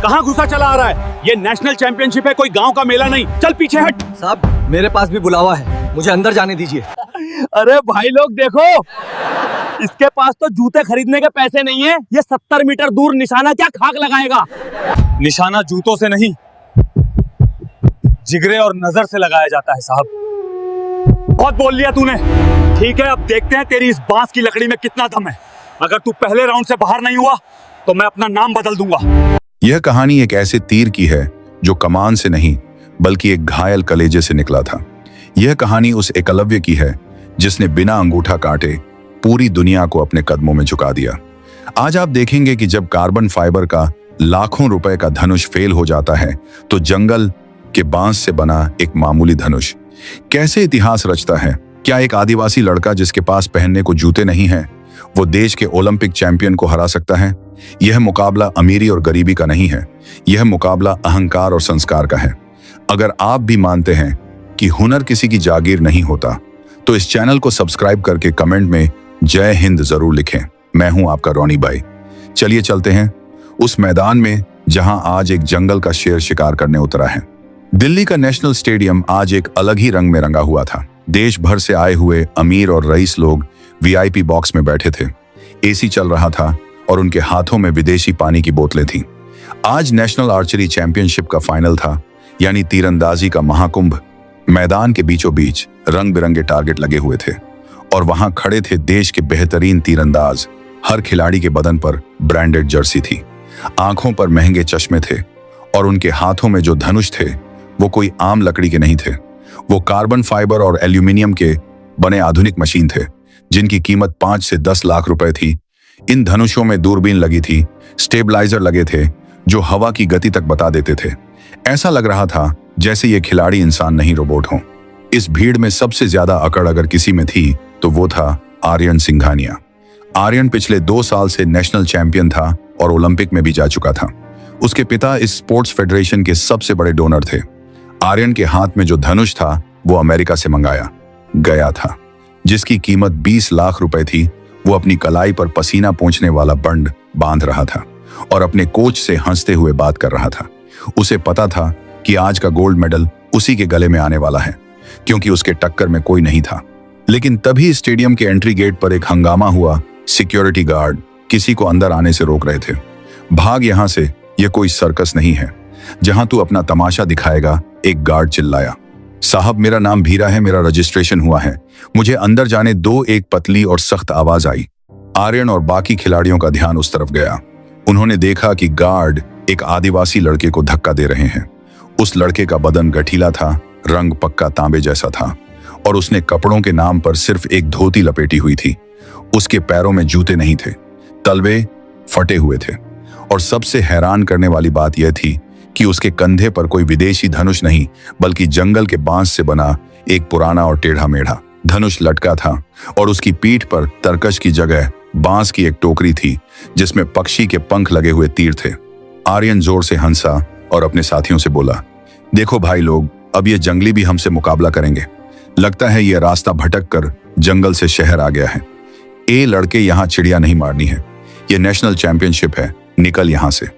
कहाँ घुसा चला आ रहा है? ये नेशनल चैंपियनशिप है, कोई गांव का मेला नहीं। चल पीछे हट। साहब मेरे पास भी बुलावा है, मुझे अंदर जाने दीजिए। अरे भाई लोग देखो, इसके पास तो जूते खरीदने के पैसे नहीं है। ये 70 मीटर दूर निशाना क्या खाक लगाएगा? निशाना जूतों से नहीं, जिगरे और नजर से लगाया जाता है साहब। बहुत बोल लिया तूने। ठीक है, अब देखते हैं तेरी इस बांस की लकड़ी में कितना दम है। अगर तू पहले राउंड से बाहर नहीं हुआ तो मैं अपना नाम बदल दूंगा। यह कहानी एक ऐसे तीर की है जो कमान से नहीं बल्कि एक घायल कलेजे से निकला था। यह कहानी उस एकलव्य की है जिसने बिना अंगूठा काटे पूरी दुनिया को अपने कदमों में झुका दिया। आज आप देखेंगे कि जब कार्बन फाइबर का लाखों रुपए का धनुष फेल हो जाता है तो जंगल के बांस से बना एक मामूली धनुष कैसे इतिहास रचता है। क्या एक आदिवासी लड़का जिसके पास पहनने को जूते नहीं हैं, वो देश के ओलंपिक चैंपियन को हरा सकता है? यह मुकाबला अमीरी और गरीबी का नहीं है, यह मुकाबला अहंकार और संस्कार का है। अगर आप भी मानते हैं कि हुनर किसी की जागीर नहीं होता तो इस चैनल को सब्सक्राइब करके कमेंट में जय हिंद जरूर लिखें। मैं हूं आपका रोनी भाई। चलिए चलते हैं उस मैदान में जहां आज एक जंगल का शेर शिकार करने उतरा है। दिल्ली का नेशनल स्टेडियम आज एक अलग ही रंग में रंगा हुआ था। देश भर से आए हुए अमीर और रईस लोग वीआईपी बॉक्स में बैठे थे। एसी चल रहा था और उनके हाथों में विदेशी पानी की बोतलें थीं। आज नेशनल आर्चरी चैंपियनशिप का फाइनल था, यानी तीरंदाजी का महाकुंभ। मैदान के बीचों बीच रंग बिरंगे टारगेट लगे हुए थे और वहां खड़े थे देश के बेहतरीन तीरंदाज। हर खिलाड़ी के बदन पर ब्रांडेड जर्सी थी, आंखों पर महंगे चश्मे थे और उनके हाथों में जो धनुष थे वो कोई आम लकड़ी के नहीं थे। वो कार्बन फाइबर और एल्यूमिनियम के बने आधुनिक मशीन थे जिनकी कीमत 5 से 10 लाख रुपए थी। इन धनुषों में दूरबीन लगी थी, स्टेबलाइजर लगे थे जो हवा की गति तक बता देते थे। ऐसा लग रहा था जैसे ये खिलाड़ी इंसान नहीं रोबोट हों। इस भीड़ में सबसे ज्यादा अकड़ अगर किसी में थी तो वो था आर्यन सिंघानिया। आर्यन पिछले 2 साल से नेशनल चैंपियन था और ओलंपिक में भी जा चुका था। उसके पिता इस स्पोर्ट्स फेडरेशन के सबसे बड़े डोनर थे। आर्यन के हाथ में जो धनुष था वो अमेरिका से मंगाया गया था, जिसकी कीमत 20 लाख रुपए थी। वो अपनी कलाई पर पसीना पोंछने वाला बंड बांध रहा था और अपने कोच से हंसते हुए बात कर रहा था। उसे पता था कि आज का गोल्ड मेडल उसी के गले में आने वाला है, क्योंकि उसके टक्कर में कोई नहीं था। लेकिन तभी स्टेडियम के एंट्री गेट पर एक हंगामा हुआ। सिक्योरिटी गार्ड किसी को अंदर आने से रोक रहे थे। भाग यहां से, यह कोई सर्कस नहीं है जहां तू अपना तमाशा दिखाएगा, एक गार्ड चिल्लाया। साहब मेरा नाम भीरा है, मेरा रजिस्ट्रेशन हुआ है, मुझे अंदर जाने दो। एक पतली और सख्त आवाज आई। आर्यन और बाकी खिलाड़ियों का ध्यान उस तरफ गया। उन्होंने देखा कि गार्ड एक आदिवासी लड़के को धक्का दे रहे हैं। उस लड़के का बदन गठीला था, रंग पक्का तांबे जैसा था और उसने कपड़ों के नाम पर सिर्फ एक धोती लपेटी हुई थी। उसके पैरों में जूते नहीं थे, तलवे फटे हुए थे और सबसे हैरान करने वाली बात यह थी कि उसके कंधे पर कोई विदेशी धनुष नहीं बल्कि जंगल के बांस से बना एक पुराना और टेढ़ा मेढ़ा धनुष लटका था और उसकी पीठ पर तरकश की जगह बांस की एक टोकरी थी जिसमें पक्षी के पंख लगे हुए तीर थे। आर्यन जोर से हंसा और अपने साथियों से बोला, देखो भाई लोग, अब ये जंगली भी हमसे मुकाबला करेंगे। लगता है ये रास्ता भटक कर जंगल से शहर आ गया है। ए लड़के, यहाँ चिड़िया नहीं मारनी है, ये नेशनल चैंपियनशिप है, निकल यहां से।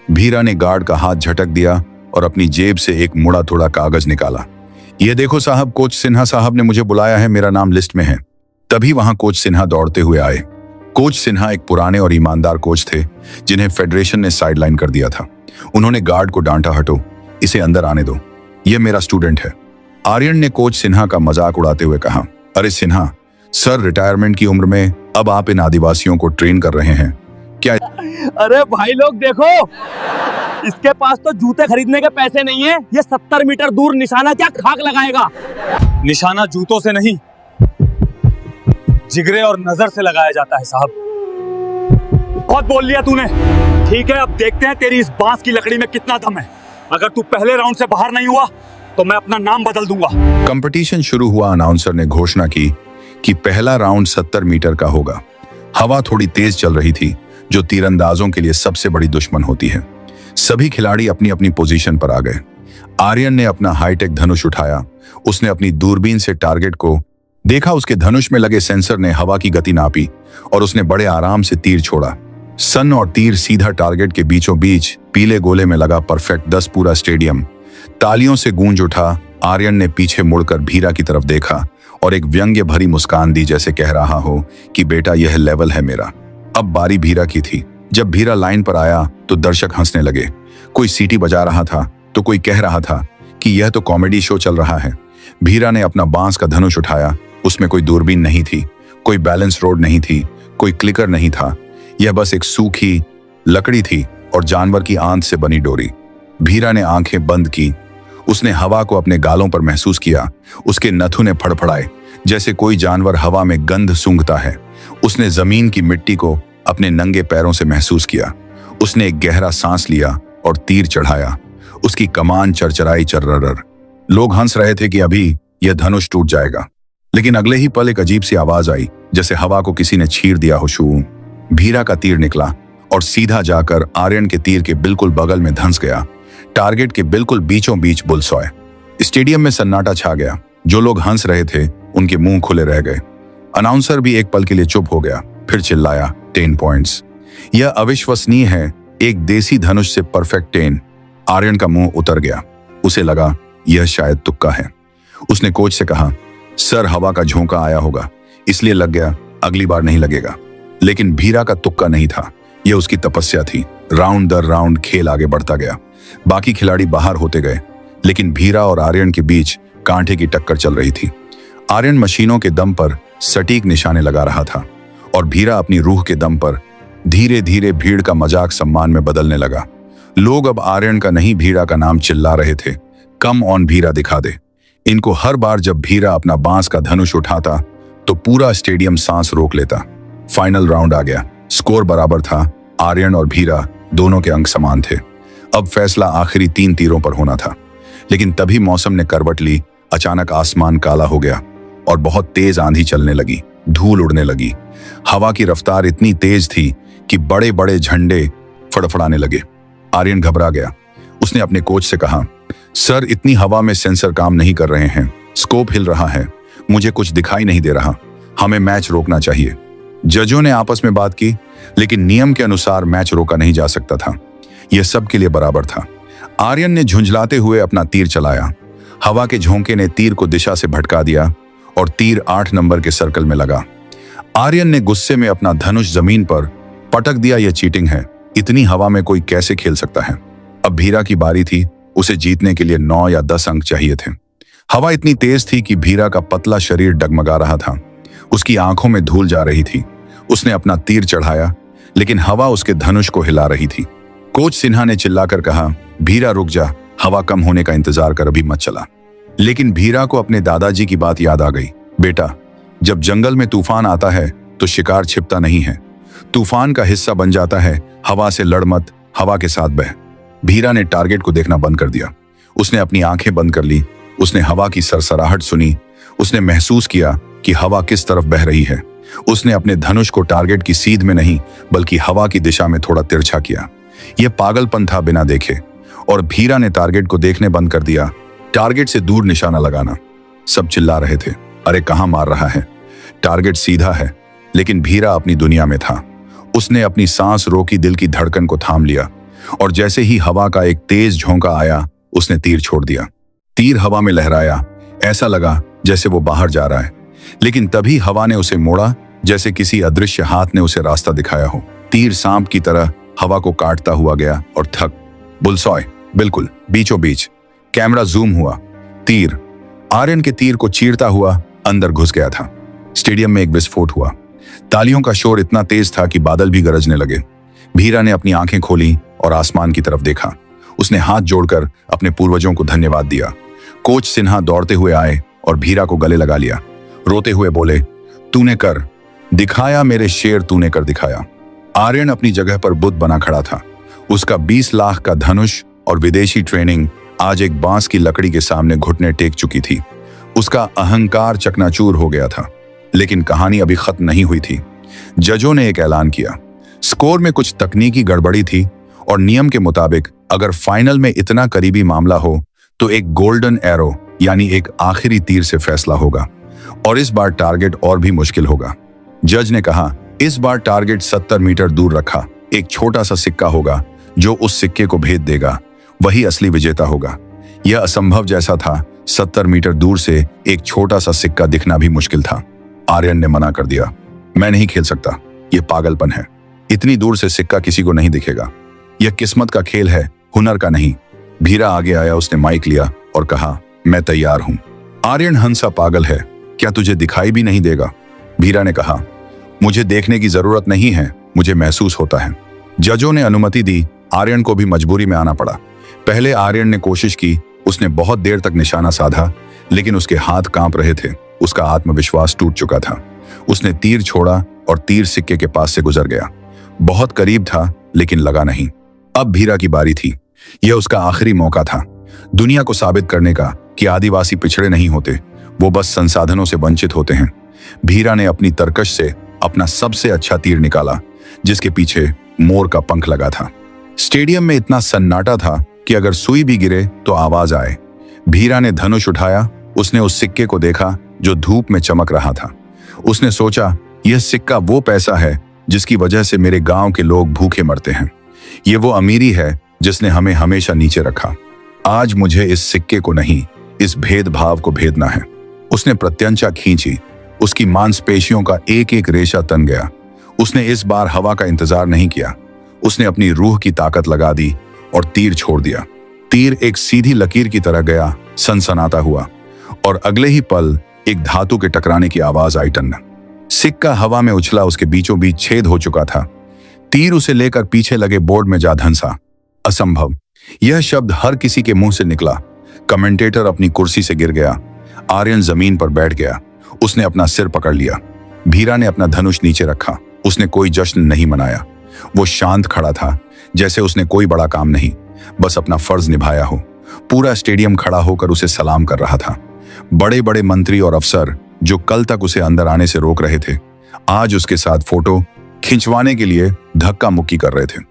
भीरा ने गार्ड का हाथ झटक दिया और अपनी जेब से एक मुड़ा थोड़ा कागज निकाला। ये देखो साहब, कोच सिन्हा साहब ने मुझे बुलाया है, मेरा नाम लिस्ट में है। तभी वहां कोच सिन्हा दौड़ते हुए आए। कोच सिन्हा एक पुराने और ईमानदार कोच थे जिन्हें फेडरेशन ने साइडलाइन कर दिया था। उन्होंने गार्ड को डांटा, हटो, इसे अंदर आने दो, यह मेरा स्टूडेंट है। आर्यन ने कोच सिन्हा का मजाक उड़ाते हुए कहा, अरे सिन्हा सर, रिटायरमेंट की उम्र में अब आप इन आदिवासियों को ट्रेन कर रहे हैं क्या? अरे भाई लोग देखो, इसके पास तो जूते खरीदने के पैसे नहीं है। ये 70 मीटर दूर निशाना क्या खाक लगाएगा? निशाना जूतों से नहीं, जिगरे और नजर से लगाया जाता है साहब। बहुत बोल लिया तूने। ठीक है, अब देखते हैं तेरी इस बांस की लकड़ी में कितना दम है। अगर तू पहले राउंड से बाहर नहीं हुआ तो मैं अपना नाम बदल दूंगा। कंपटीशन शुरू हुआ। अनाउंसर ने घोषणा की कि पहला राउंड 70 मीटर का होगा। हवा थोड़ी तेज चल रही थी, जो तीरंदाजों के लिए सबसे बड़ी दुश्मन होती है। सभी खिलाड़ी अपनी अपनी पोजीशन पर आ गए। आर्यन ने अपना हाईटेक धनुष उठाया। उसने अपनी दूरबीन से टारगेट को देखा। उसके धनुष में लगे सेंसर ने हवा की गति नापी और उसने बड़े आराम से तीर छोड़ा। सन और तीर सीधा टारगेट के बीचों बीच पीले गोले में लगा। परफेक्ट 10। पूरा स्टेडियम तालियों से गूंज उठा। आर्यन ने पीछे मुड़कर भीरा की तरफ देखा और एक व्यंग्य भरी मुस्कान दी, जैसे कह रहा हो कि बेटा यह लेवल है मेरा। अब बारी भीरा की थी। जब भीरा लाइन पर आया तो दर्शक हंसने लगे। कोई सीटी बजा रहा था तो कोई कह रहा था कि यह तो कॉमेडी शो चल रहा है। भीरा ने अपना बांस का धनुष उठाया। उसमें कोई दूरबीन नहीं थी, कोई बैलेंस रोड नहीं थी, कोई क्लिकर नहीं था। यह बस एक सूखी लकड़ी थी और जानवर की आंत से बनी डोरी। भीरा ने आंखें बंद की। उसने हवा को अपने गालों पर महसूस किया। उसके नथुने फड़फड़ाए जैसे कोई जानवर हवा में गंध सूंघता है। उसने जमीन की मिट्टी को अपने नंगे पैरों से महसूस किया। उसने एक गहरा सांस लिया और तीर चढ़ाया। उसकी कमान चरचराई चर्रर। लोग हंस रहे थे कि अभी यह धनुष टूट जाएगा, लेकिन अगले ही पल एक अजीब सी आवाज आई, जैसे हवा को किसी ने चीर दिया हो। शू। भीरा का तीर निकला और सीधा जाकर आर्यन के तीर के बिल्कुल बगल में धंस गया, टारगेट के बिल्कुल बीचों बीच बुलसॉय। स्टेडियम में सन्नाटा छा गया। जो लोग हंस रहे थे उनके मुंह खुले रह गए। अनाउंसर भी एक पल के लिए चुप हो गया, फिर चिल्लाया, 10 पॉइंट्स। यह अविश्वसनीय है, एक देसी धनुष से परफेक्ट 10। आर्यन का मुंह उतर गया। उसे लगा यह शायद तुक्का है। उसने कोच से कहा, सर हवा का झोंका आया होगा इसलिए लग गया, अगली बार नहीं लगेगा। लेकिन भीरा का तुक्का नहीं था, यह उसकी तपस्या थी। राउंड दर राउंड खेल आगे बढ़ता गया। बाकी खिलाड़ी बाहर होते गए, लेकिन भीरा और आर्यन के बीच कांटे की टक्कर चल रही थी। आर्यन मशीनों के दम पर सटीक निशाने लगा रहा था और भीरा अपनी रूह के दम पर धीरे धीरे भीड़ का मजाक सम्मान में बदलने लगा। लोग अब आर्यन का नहीं भीरा का नाम चिल्ला रहे थे, कम ऑन भीरा दिखा दे। इनको हर बार जब भीरा अपना बांस का धनुष उठाता तो पूरा स्टेडियम सांस रोक लेता। फाइनल राउंड आ गया। स्कोर बराबर था। आर्यन और भीरा दोनों के अंक समान थे। अब फैसला आखिरी 3 तीरों पर होना था। लेकिन तभी मौसम ने करवट ली। अचानक आसमान काला हो गया और बहुत तेज आंधी चलने लगी। धूल उड़ने लगी। हवा की रफ्तार इतनी तेज थी कि बड़े बड़े झंडे फड़फड़ाने लगे। आर्यन घबरा गया। उसने अपने कोच से कहा, सर इतनी हवा में सेंसर काम नहीं कर रहे हैं, स्कोप हिल रहा है, मुझे कुछ दिखाई नहीं दे रहा, हमें मैच रोकना चाहिए। जजों ने आपस में बात की, लेकिन नियम के अनुसार मैच रोका नहीं जा सकता था। यह सबके लिए बराबर था। आर्यन ने झुंझलाते हुए अपना तीर चलाया। हवा के झोंके ने तीर को दिशा से भटका दिया और तीर 8 नंबर के सर्कल में लगा। आर्यन ने गुस्से में अपना धनुष जमीन पर पटक दिया। यह चीटिंग है, इतनी हवा में कोई कैसे खेल सकता है। अब भीरा की बारी थी। उसे जीतने के लिए 9 या 10 अंक चाहिए थे। हवा इतनी तेज थी कि भीरा का पतला शरीर डगमगा रहा था। उसकी आंखों में धूल जा रही थी। उसने अपना तीर चढ़ाया, लेकिन हवा उसके धनुष को हिला रही थी। कोच सिन्हा ने चिल्लाकर कहा, भीरा रुक जा, हवा कम होने का इंतजार कर, अभी मत चला। लेकिन भीरा को अपने दादाजी की बात याद आ गई। बेटा, जब जंगल में तूफान आता है तो शिकार छिपता नहीं है, तूफान का हिस्सा बन जाता है। हवा से लड़ मत, हवा के साथ बह। भीरा ने टारगेट को देखना बंद कर दिया। उसने अपनी आंखें बंद कर ली। उसने हवा की सरसराहट सुनी। उसने महसूस किया कि हवा किस तरफ बह रही है। उसने अपने धनुष को टारगेट की सीध में नहीं बल्कि हवा की दिशा में थोड़ा तिरछा किया। यह पागलपन था बिना देखे। और भीरा ने टारगेट को देखने बंद कर दिया। टारगेट से दूर निशाना लगाना। सब चिल्ला रहे थे, अरे कहां मार रहा है, टारगेट सीधा है। लेकिन भीरा अपनी दुनिया में था। उसने अपनी सांस रोकी, दिल की धड़कन को थाम लिया और जैसे ही हवा का एक तेज झोंका आया, उसने तीर छोड़ दिया। तीर हवा में लहराया। ऐसा लगा जैसे वो बाहर जा रहा है, लेकिन तभी हवा ने उसे मोड़ा, जैसे किसी अदृश्य हाथ ने उसे रास्ता दिखाया हो। तीर सांप की तरह हवा को काटता हुआ गया और थक। बुलसॉय बिल्कुल बीचों बीच। कैमरा जूम हुआ। तीर आर्यन के तीर को चीरता हुआ अंदर घुस गया था। स्टेडियम में एक विस्फोट हुआ। तालियों का शोर इतना तेज था कि बादल भी गरजने लगे। भीरा ने अपनी आंखें खोली और आसमान की तरफ देखा। उसने हाथ जोड़कर अपने पूर्वजों को धन्यवाद दिया। कोच सिन्हा दौड़ते हुए आए और भीरा को गले लगा लिया। रोते हुए बोले, तूने कर दिखाया मेरे शेर, तूने कर दिखाया। आर्यन अपनी जगह पर बुद्ध बना खड़ा था। उसका 20 लाख का धनुष और विदेशी ट्रेनिंग आज एक बांस की लकड़ी के सामने घुटने टेक चुकी थी। उसका अहंकार चकनाचूर हो गया था। लेकिन कहानी अभी खत्म नहीं हुई थी। जजों ने एक ऐलान किया। स्कोर में कुछ तकनीकी गड़बड़ी थी और नियम के मुताबिक अगर फाइनल में इतना करीबी मामला हो तो एक गोल्डन एरो यानी एक आखिरी तीर से फैसला होगा और इस बार टारगेट और भी मुश्किल होगा। जज ने कहा, इस बार टारगेट 70 मीटर दूर रखा एक छोटा सा सिक्का होगा जो उस सिक्के को भेद देगा, वही असली विजेता होगा। यह असंभव जैसा था। 70 मीटर दूर से एक छोटा सा सिक्का दिखना भी मुश्किल था। आर्यन ने मना कर दिया, मैं नहीं खेल सकता, यह पागलपन है। इतनी दूर से सिक्का किसी को नहीं दिखेगा। यह किस्मत का खेल है, हुनर का नहीं। भीरा आगे आया, उसने माइक लिया और कहा, मैं तैयार हूं। आर्यन हंसा, पागल है क्या, तुझे दिखाई भी नहीं देगा? भीरा ने कहा, मुझे देखने की जरूरत नहीं है, मुझे महसूस होता है। जजों ने अनुमति दी। आर्यन को भी मजबूरी में आना पड़ा। पहले आर्यन ने कोशिश की, उसने बहुत देर तक निशाना साधा, लेकिन उसके हाथ कांप रहे थे। उसका आत्मविश्वास टूट चुका था। उसने तीर छोड़ा और तीर सिक्के के पास से गुजर गया। बहुत करीब था, लेकिन लगा नहीं। अब भीरा की बारी थी। यह उसका आखिरी मौका था, दुनिया को साबित करने का कि आदिवासी पिछड़े नहीं होते, वो बस संसाधनों से वंचित होते हैं। भीरा ने अपनी तरकश से अपना सबसे अच्छा तीर निकाला, जिसके पीछे मोर का पंख लगा था। स्टेडियम में इतना सन्नाटा था कि अगर सुई भी गिरे तो आवाज आए। भीरा ने धनुष उठाया। उसने उस सिक्के को देखा जो धूप में चमक रहा था। उसने सोचा, यह सिक्का वो पैसा है जिसकी वजह से मेरे गांव के लोग भूखे मरते हैं। ये वो अमीरी है जिसने हमें हमेशा नीचे रखा। आज मुझे इस सिक्के को नहीं, इस भेदभाव को भेदना है। उसने प्रत्यंचा खींची। उसकी मांसपेशियों का एक एक रेशा तन गया। उसने इस बार हवा का इंतजार नहीं किया। उसने अपनी रूह की ताकत लगा दी और तीर छोड़ दिया। तीर एक सीधी लकीर की तरह गया, सनसनाता हुआ, और अगले ही पल एक धातु के टकराने की आवाज आई। टन। सिक्का हवा में उछला, उसके बीचों बीच छेद हो चुका था। तीर उसे लेकर पीछे लगे बोर्ड में जा धंसा। असंभव, यह शब्द हर किसी के मुंह से निकला। कमेंटेटर अपनी कुर्सी से गिर गया। आर्यन जमीन पर बैठ गया। उसने अपना सिर पकड़ लिया। भीरा ने अपना धनुष नीचे रखा। उसने कोई जश्न नहीं मनाया। वो शांत खड़ा था, जैसे उसने कोई बड़ा काम नहीं, बस अपना फर्ज निभाया हो। पूरा स्टेडियम खड़ा होकर उसे सलाम कर रहा था। बड़े बड़े मंत्री और अफसर जो कल तक उसे अंदर आने से रोक रहे थे, आज उसके साथ फोटो खिंचवाने के लिए धक्का मुक्की कर रहे थे।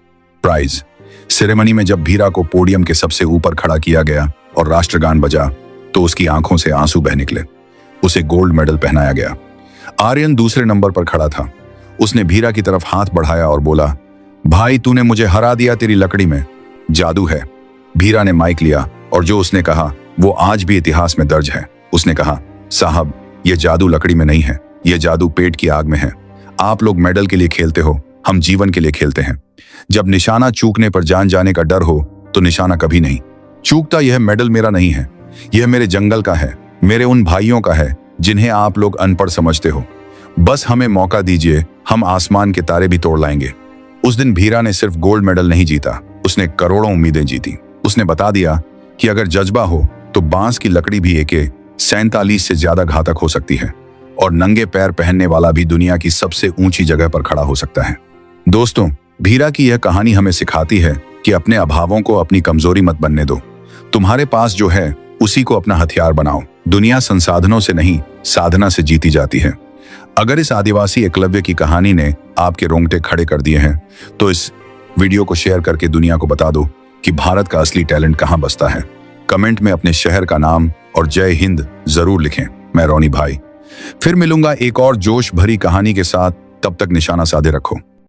प्राइज सेरेमनी में जब भीरा को पोडियम के सबसे ऊपर खड़ा किया गया और राष्ट्रगान बजा, तो उसकी आंखों से आंसू बह निकले। उसे गोल्ड मेडल पहनाया गया। आर्यन दूसरे नंबर पर खड़ा था। उसने भीरा की तरफ हाथ बढ़ाया और बोला, भाई तूने मुझे हरा दिया, तेरी लकड़ी में जादू है। भीरा ने माइक लिया और जो उसने कहा वो आज भी इतिहास में दर्ज है। उसने कहा, साहब ये जादू लकड़ी में नहीं है, ये जादू पेट की आग में है। आप लोग मेडल के लिए खेलते हो, हम जीवन के लिए खेलते हैं। जब निशाना चूकने पर जान जाने का डर हो तो निशाना कभी नहीं चूकता। यह मेडल मेरा नहीं है, यह मेरे जंगल का है, मेरे उन भाइयों का है जिन्हें आप लोग अनपढ़ समझते हो। बस हमें मौका दीजिए, हम आसमान के तारे भी तोड़ लाएंगे। उस दिन भीरा ने सिर्फ गोल्ड मेडल नहीं जीता, उसने करोड़ों उम्मीदें जीती। उसने बता दिया कि अगर जज्बा हो तो बांस की लकड़ी भी AK-47 से ज्यादा घातक हो सकती है, और नंगे पैर पहनने वाला भी दुनिया की सबसे ऊंची जगह पर खड़ा हो सकता है। दोस्तों, भीरा की यह कहानी हमें सिखाती है कि अपने अभावों को अपनी कमजोरी मत बनने दो। तुम्हारे पास जो है उसी को अपना हथियार बनाओ। दुनिया संसाधनों से नहीं, साधना से जीती जाती है। अगर इस आदिवासी एकलव्य की कहानी ने आपके रोंगटे खड़े कर दिए हैं, तो इस वीडियो को शेयर करके दुनिया को बता दो कि भारत का असली टैलेंट कहां बसता है। कमेंट में अपने शहर का नाम और जय हिंद जरूर लिखें। मैं रोनी भाई फिर मिलूंगा एक और जोश भरी कहानी के साथ। तब तक निशाना साधे रखो।